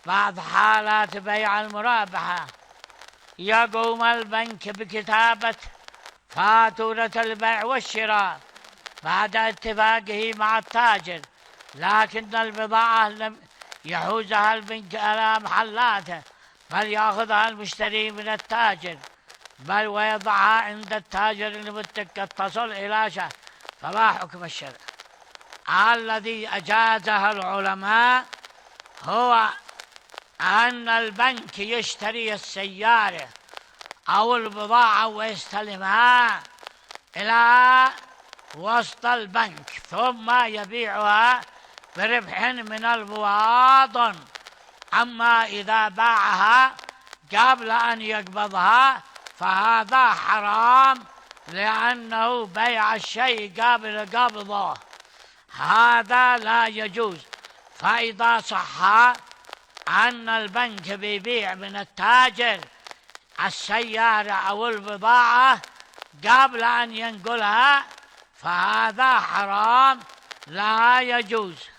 بعض حالات بيع المرابحة يقوم البنك بكتابة فاتورة البيع والشراء بعد اتفاقه مع التاجر، لكن البضاعة لم يحوزها البنك على محلاته، بل يأخذها المشتري من التاجر، بل ويضعها عند التاجر المتك تصل إلى شهر. فما حكم الشرع؟ الذي أجازه العلماء هو أن البنك يشتري السيارة أو البضاعة ويستلمها إلى وسط البنك ثم يبيعها بربح من المواطن. أما إذا باعها قبل أن يقبضها فهذا حرام، لأنه بيع الشيء قبل قبضه، هذا لا يجوز. فإذا صح أن البنك بيبيع من التاجر السيارة أو البضاعة قبل أن ينقلها فهذا حرام لا يجوز.